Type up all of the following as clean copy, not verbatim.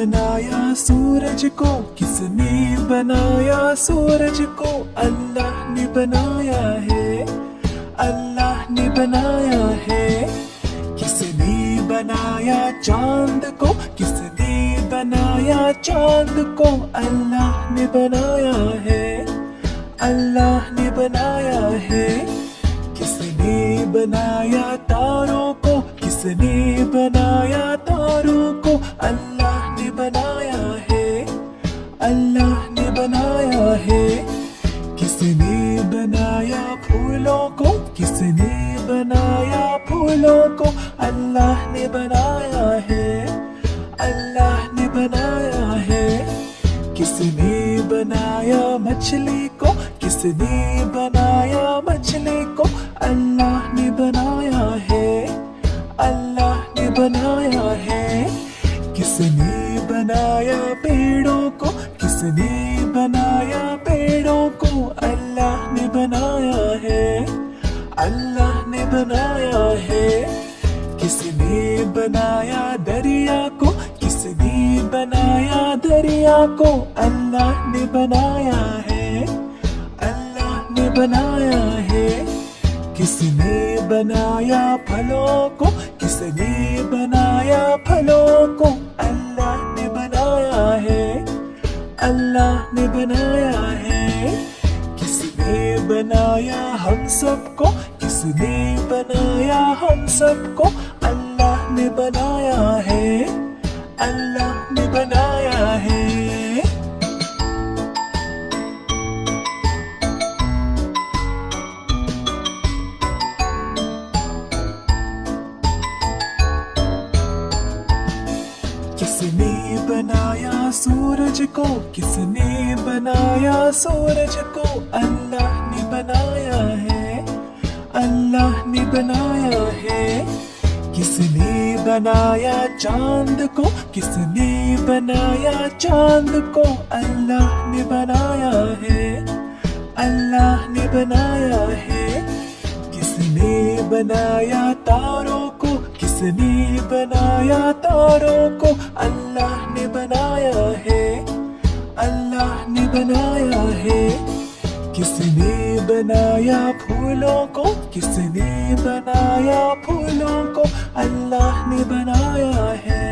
बनाया सूरज को, किसने बनाया सूरज को? अल्लाह ने बनाया है, अल्लाह ने बनाया है। किसने बनाया चांद को, किसने बनाया चांद को? अल्लाह ने बनाया है, अल्लाह ने बनाया है। किसने बनाया तारों को, किसने बनाया तारों को? अल्लाह ने बनाया है, अल्लाह ने बनाया है। किसने बनाया फूलों को, किसने बनाया फूलों को? अल्लाह ने बनाया है, अल्लाह ने बनाया है। किसने बनाया मछली को, किसने बनाया मछली को? अल्लाह ने बनाया है, अल्लाह ने बनाया है। किसने बनाया पेड़ों को, किसने बनाया पेड़ों को? अल्लाह ने बनाया है, अल्लाह ने बनाया है। किसने बनाया दरिया को, किसने बनाया दरिया को? अल्लाह ने बनाया है, अल्लाह ने बनाया है। किसने बनाया फलों को, किसने बनाया फलों को? अल्लाह ने बनाया है, अल्लाह ने बनाया है। किसने बनाया हम सबको, किसने बनाया हम सबको? अल्लाह ने बनाया है, अल्लाह ने बनाया है। किसने बनाया सूरज को, किसने बनाया सूरज को? अल्लाह ने बनाया है, अल्लाह ने बनाया है। किसने बनाया चांद को, किसने बनाया चांद को? अल्लाह ने बनाया है, अल्लाह ने बनाया है। किसने बनाया तारों को, किसने बनाया तारों को? अल्लाह ने बनाया है, अल्लाह ने बनाया है। किसने बनाया फूलों को, किसने बनाया फूलों को? अल्लाह ने बनाया है,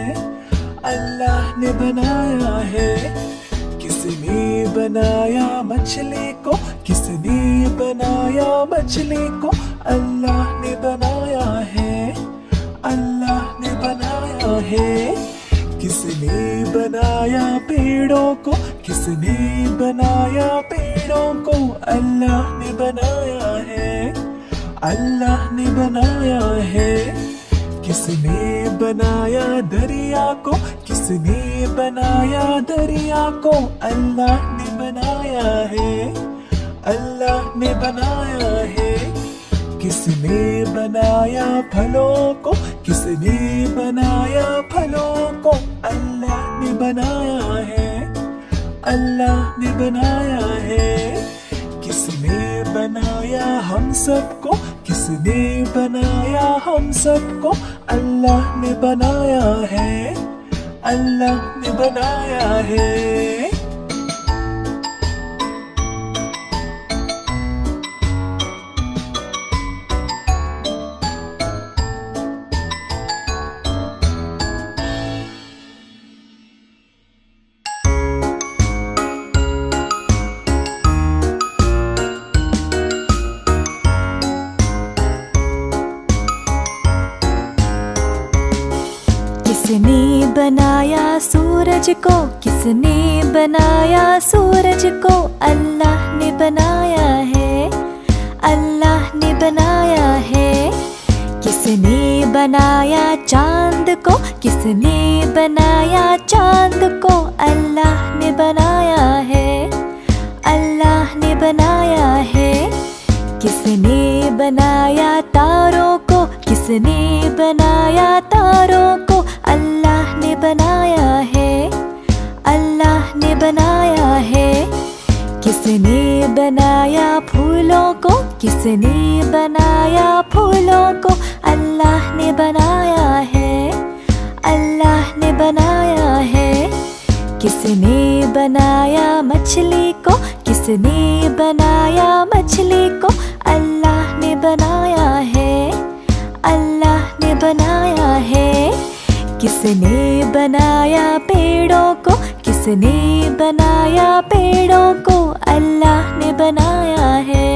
अल्लाह ने बनाया है। किसने बनाया मछली को, किसने बनाया मछली को? अल्लाह ने बनाया है, अल्लाह ने बनाया है। किसने बनाया पेड़ों को, किसने बनाया पेड़ों को? अल्लाह ने बनाया है, अल्लाह ने बनाया है। किसने बनाया दरिया को, किसने बनाया दरिया को? अल्लाह ने बनाया है, अल्लाह ने बनाया है। किसने बनाया फलों को, किसने बनाया फलों को? अल्लाह ने बनाया है, अल्लाह ने बनाया है। किसने बनाया हम सबको, किसने बनाया हम सबको? अल्लाह ने बनाया है, अल्लाह ने बनाया है। किसने बनाया सूरज को, किसने बनाया सूरज को? अल्लाह ने बनाया है, अल्लाह ने बनाया है। किसने बनाया चांद को, किसने बनाया चांद को? अल्लाह ने बनाया है, अल्लाह ने बनाया है। किसने बनाया तारों को, किसने बनाया तारों को? अल्लाह ने बनाया है, अल्लाह ने बनाया है। किसने बनाया फूलों को, किसने बनाया फूलों को? अल्लाह ने बनाया है, अल्लाह ने बनाया है। किसने बनाया मछली को, किसने बनाया मछली को, अल्लाह ने बनाया है, अल्लाह ने बनाया है। किसने बनाया पेड़ों को, किसने बनाया पेड़ों को, अल्लाह ने बनाया है,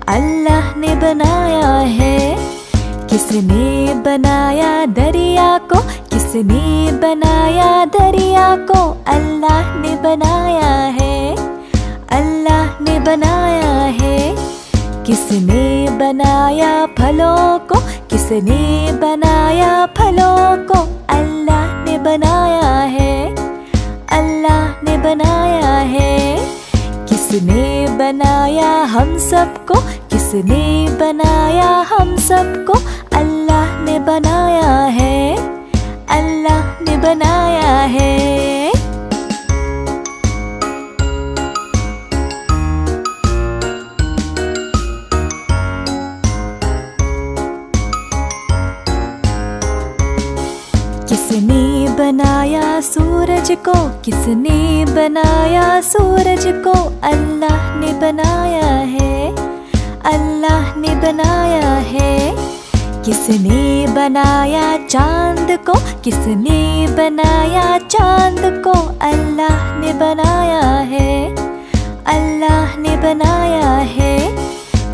अल्लाह ने बनाया है। किसने बनाया दरिया को, किसने बनाया दरिया को, अल्लाह ने बनाया है, अल्लाह ने बनाया है। किसने बनाया फलों को, किसने बनाया फलों को, अल्लाह ने बनाया है, अल्लाह ने बनाया है। किसने बनाया हम सबको, किसने बनाया हम सबको, अल्लाह ने बनाया है, अल्लाह ने बनाया है। किसने बनाया सूरज को, किसने बनाया सूरज को, अल्लाह ने बनाया है, अल्लाह ने बनाया है। किसने बनाया चांद को, किसने बनाया चांद को, अल्लाह ने बनाया है, अल्लाह ने बनाया है।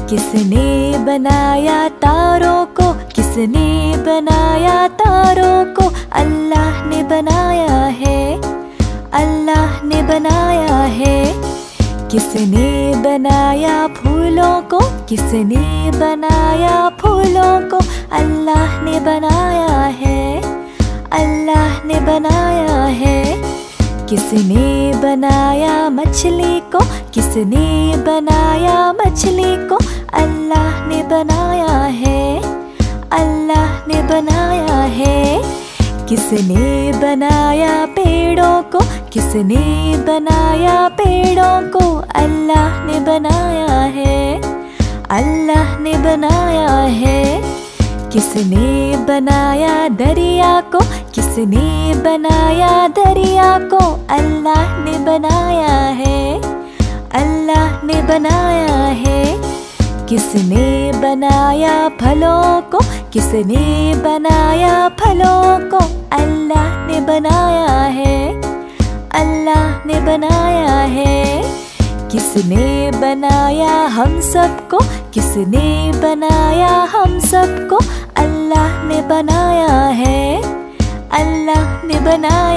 किसने बनाया तारों को, किसने बनाया तारों को, अल्लाह ने बनाया है, अल्लाह ने बनाया है। किसने बनाया फूलों को, किसने बनाया फूलों को, अल्लाह ने बनाया है, अल्लाह ने बनाया है। किसने बनाया मछली को, किसने बनाया मछली को, अल्लाह ने बनाया है, अल्लाह ने बनाया है। किसने बनाया पेड़ों को, किसने बनाया पेड़ों को, अल्लाह ने बनाया है, अल्लाह ने बनाया है। किसने बनाया दरिया को, किसने बनाया दरिया को, अल्लाह ने बनाया है, अल्लाह ने बनाया है। किसने बनाया फलों को, किसने बनाया फलों को, अल्लाह ने बनाया है, अल्लाह ने बनाया है। किसने बनाया हम सबको, किसने बनाया हम सबको, अल्लाह ने बनाया है, अल्लाह ने बनाया